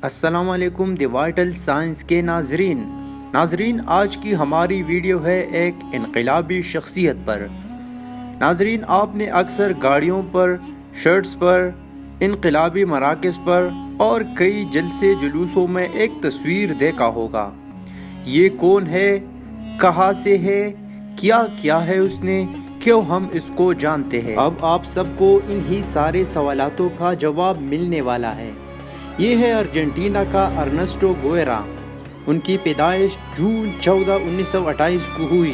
السلام علیکم دی vital science کے ناظرین آج کی ہماری ویڈیو ہے ایک انقلابی شخصیت پر۔ ناظرین، آپ نے اکثر گاڑیوں پر، شرٹس پر، انقلابی مراکز پر اور کئی جلسے جلوسوں میں ایک تصویر دیکھا ہوگا۔ یہ کون ہے؟ کہاں سے ہے؟ کیا ہے اس نے؟ کیوں ہم اس کو جانتے ہیں؟ اب آپ سب کو انہی سارے سوالاتوں کا جواب ملنے والا ہے۔ یہ ہے ارجنٹینا کا ارنسٹو گوئرا۔ ان کی پیدائش جون 14، 1928 کو ہوئی۔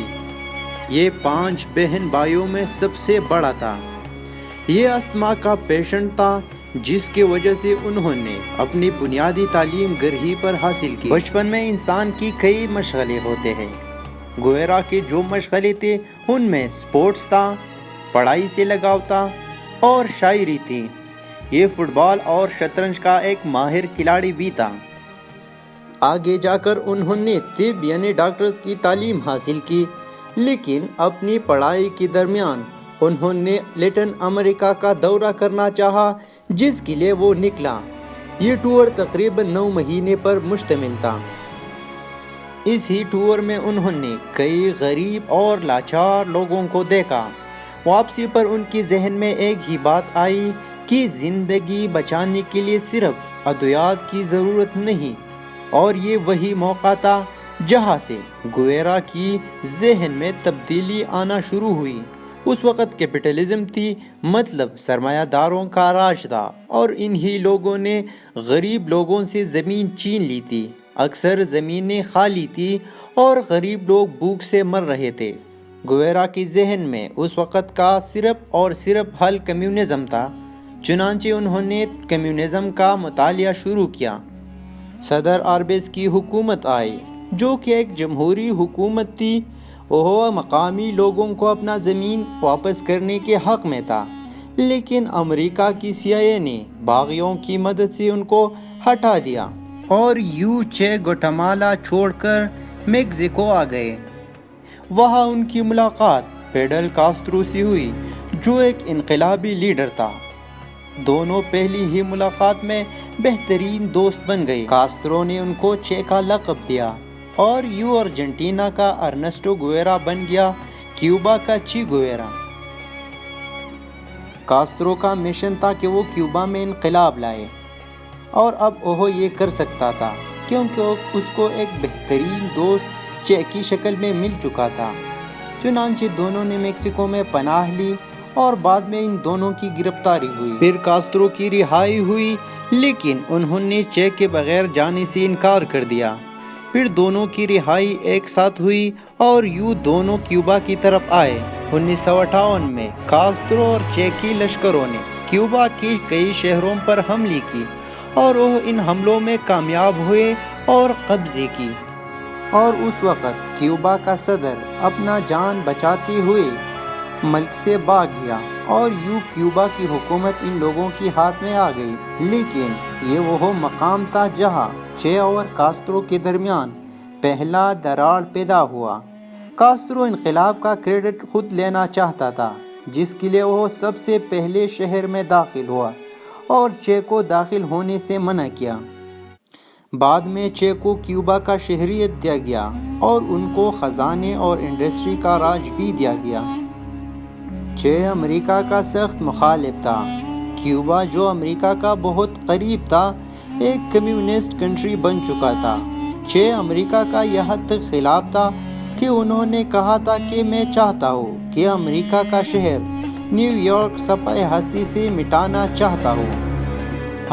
یہ 5 بہن بھائیوں میں سب سے بڑا تھا۔ یہ استھما کا پیشنٹ تھا، جس کی وجہ سے انہوں نے اپنی بنیادی تعلیم گھر ہی پر حاصل کی۔ بچپن میں انسان کی کئی مشغلے ہوتے ہیں۔ گوئرا کے جو مشغلے تھے ان میں سپورٹس تھا، پڑھائی سے لگاؤ تھا اور شاعری تھی۔ یہ فٹ بال اور شطرنج کا ایک ماہر کھلاڑی بھی تھا۔ آگے جا کر انہوں نے طب یعنی ڈاکٹرز کی تعلیم حاصل کی، لیکن اپنی پڑھائی کے درمیان انہوں نے لیٹن امریکہ کا دورہ کرنا چاہا، جس کے لیے وہ نکلا۔ یہ ٹور تقریباً 9 مہینے پر مشتمل تھا۔ اس ہی ٹور میں انہوں نے کئی غریب اور لاچار لوگوں کو دیکھا۔ واپسی پر ان کے ذہن میں ایک ہی بات آئی کہ زندگی بچانے کے لیے صرف ادویات کی ضرورت نہیں، اور یہ وہی موقع تھا جہاں سے گوئرا کی ذہن میں تبدیلی آنا شروع ہوئی۔ اس وقت کیپٹلزم تھی، مطلب سرمایہ داروں کا راج تھا، اور انہی لوگوں نے غریب لوگوں سے زمین چھین لی تھی۔ اکثر زمینیں خالی تھی اور غریب لوگ بھوک سے مر رہے تھے۔ گوئرا کے ذہن میں اس وقت کا صرف اور صرف حل کمیونزم تھا، چنانچہ انہوں نے کمیونزم کا مطالعہ شروع کیا۔ صدر آربیز کی حکومت آئی، جو کہ ایک جمہوری حکومت تھی۔ وہ مقامی لوگوں کو اپنا زمین واپس کرنے کے حق میں تھا، لیکن امریکہ کی CIA نے باغیوں کی مدد سے ان کو ہٹا دیا اور چے گوٹمالا چھوڑ کر میکسیکو آ گئے۔ وہاں ان کی ملاقات فیڈل کاسترو سے ہوئی، جو ایک انقلابی لیڈر تھا۔ دونوں پہلی ہی ملاقات میں بہترین دوست بن گئے۔ کاسترو نے ان کو چے کا لقب دیا اور ارجنٹینا کا ارنسٹو گوئرا بن گیا، کیوبا کا چی گوئرا۔ کاسترو کا مشن تھا کہ وہ کیوبا میں انقلاب لائے، اور اب وہ یہ کر سکتا تھا کیونکہ اس کو ایک بہترین دوست چے کی شکل میں مل چکا تھا۔ چنانچہ دونوں نے میکسیکو میں پناہ لی اور بعد میں ان دونوں کی گرفتاری ہوئی۔ پھر کاسترو کی رہائی ہوئی، لیکن انہوں نے چے کے بغیر جانے سے انکار کر دیا۔ پھر دونوں کی رہائی ایک ساتھ ہوئی اور دونوں کیوبا کی طرف آئے۔ 1958 میں کاسترو اور چے کی لشکروں نے کیوبا کے کئی شہروں پر حملے کی، اور وہ ان حملوں میں کامیاب ہوئے اور قبضے کی۔ اور اس وقت کیوبا کا صدر اپنا جان بچاتے ہوئے ملک سے بھاگ گیا، اور کیوبا کی حکومت ان لوگوں کے ہاتھ میں آ گئی۔ لیکن یہ وہ مقام تھا جہاں چے اور کاسترو کے درمیان پہلا دراڑ پیدا ہوا۔ کاسترو انقلاب کا کریڈٹ خود لینا چاہتا تھا، جس کے لیے وہ سب سے پہلے شہر میں داخل ہوا اور چے کو داخل ہونے سے منع کیا۔ بعد میں چے کو کیوبا کا شہریت دیا گیا اور ان کو خزانے اور انڈسٹری کا راج بھی دیا گیا۔ چے امریکہ کا سخت مخالف تھا۔ کیوبا، جو امریکہ کا بہت قریب تھا، ایک کمیونسٹ کنٹری بن چکا تھا۔ چے امریکہ کا یہاں تک خلاف تھا کہ انہوں نے کہا تھا کہ میں چاہتا ہوں کہ امریکہ کا شہر نیو یارک صفحہ ہستی سے مٹانا چاہتا ہوں۔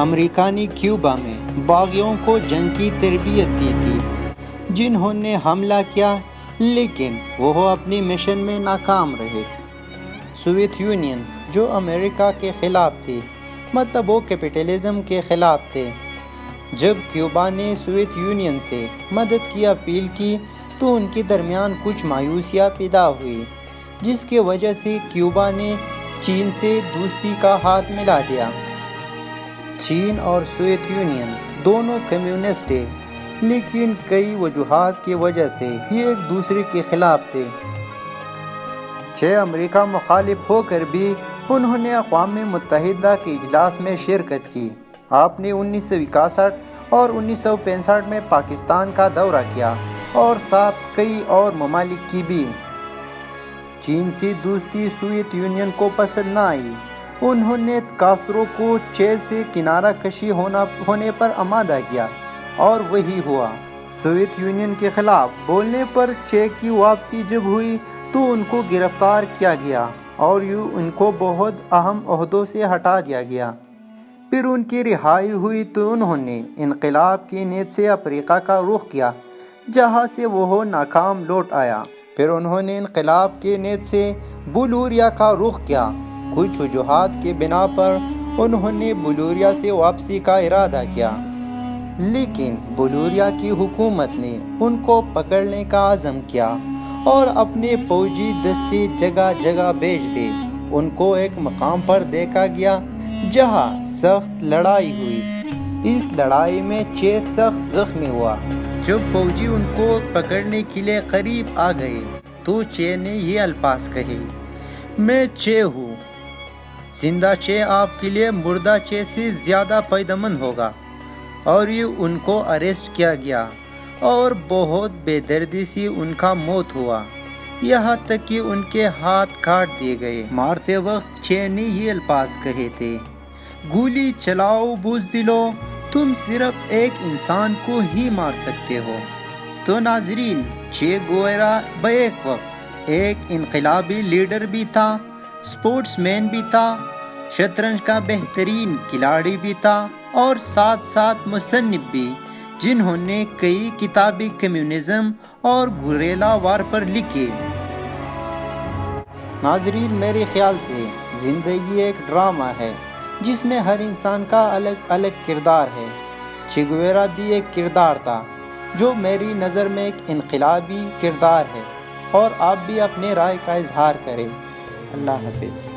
امریکہ نے کیوبا میں باغیوں کو جنگ کی تربیت دی تھی، جنہوں نے حملہ کیا، لیکن وہ اپنی مشن میں ناکام رہے۔ سوویت یونین، جو امریکہ کے خلاف تھی، مطلب وہ کیپٹلزم کے خلاف تھے۔ جب کیوبا نے سوویت یونین سے مدد کی اپیل کی تو ان کے درمیان کچھ مایوسیاں پیدا ہوئی، جس کی وجہ سے کیوبا نے چین سے دوستی کا ہاتھ ملا دیا۔ چین اور سوویت یونین دونوں کمیونسٹ تھے، لیکن کئی وجوہات کی وجہ سے یہ ایک دوسرے کے خلاف تھے۔ چے امریکہ مخالف ہو کر بھی انہوں نے اقوام متحدہ کے اجلاس میں شرکت کی۔ آپ نے 1961 اور 1965 میں پاکستان کا دورہ کیا اور ساتھ کئی اور ممالک کی بھی۔ چین سے دوستی سوویت یونین کو پسند نہ آئی۔ انہوں نے کاسترو کو چے سے کنارہ کشی ہونے پر آمادہ کیا اور وہی ہوا۔ سوویت یونین کے خلاف بولنے پر چے کی واپسی جب ہوئی تو ان کو گرفتار کیا گیا اور ان کو بہت اہم عہدوں سے ہٹا دیا گیا۔ پھر ان کی رہائی ہوئی تو انہوں نے انقلاب کی نیت سے افریقہ کا رخ کیا، جہاں سے وہ ناکام لوٹ آیا۔ پھر انہوں نے انقلاب کی نیت سے بلوریا کا رخ کیا۔ کچھ وجوہات کی بنا پر انہوں نے بلوریا سے واپسی کا ارادہ کیا، لیکن بلوریا کی حکومت نے ان کو پکڑنے کا عزم کیا اور اپنے فوجی دستے جگہ جگہ بھیج دیے۔ ان کو ایک مقام پر دیکھا گیا جہاں سخت لڑائی ہوئی۔ اس لڑائی میں چے سخت زخمی ہوا۔ جب فوجی ان کو پکڑنے کے لیے قریب آ گئے تو چے نے یہ الفاظ کہے، میں چے ہوں، زندہ چے آپ کے لیے مردہ چے سے زیادہ فائدہ مند ہوگا۔ اور یہ ان کو اریسٹ کیا گیا اور بہت بے دردی سے ان کا موت ہوا، یہاں تک کہ ان کے ہاتھ کاٹ دیے گئے۔ مارتے وقت چے نے یہ الفاظ کہے تھے، گولی چلاؤ بزدلو، تم صرف ایک انسان کو ہی مار سکتے ہو۔ تو ناظرین، چے گویرا بیک وقت ایک انقلابی لیڈر بھی تھا، سپورٹس مین بھی تھا، شطرنج کا بہترین کھلاڑی بھی تھا اور ساتھ ساتھ مصنف بھی، جنہوں نے کئی کتابیں کمیونزم اور گوریلا وار پر لکھی۔ ناظرین، میرے خیال سے زندگی ایک ڈرامہ ہے جس میں ہر انسان کا الگ الگ کردار ہے۔ چے گویرا بھی ایک کردار تھا جو میری نظر میں ایک انقلابی کردار ہے، اور آپ بھی اپنے رائے کا اظہار کریں۔ اللہ حافظ۔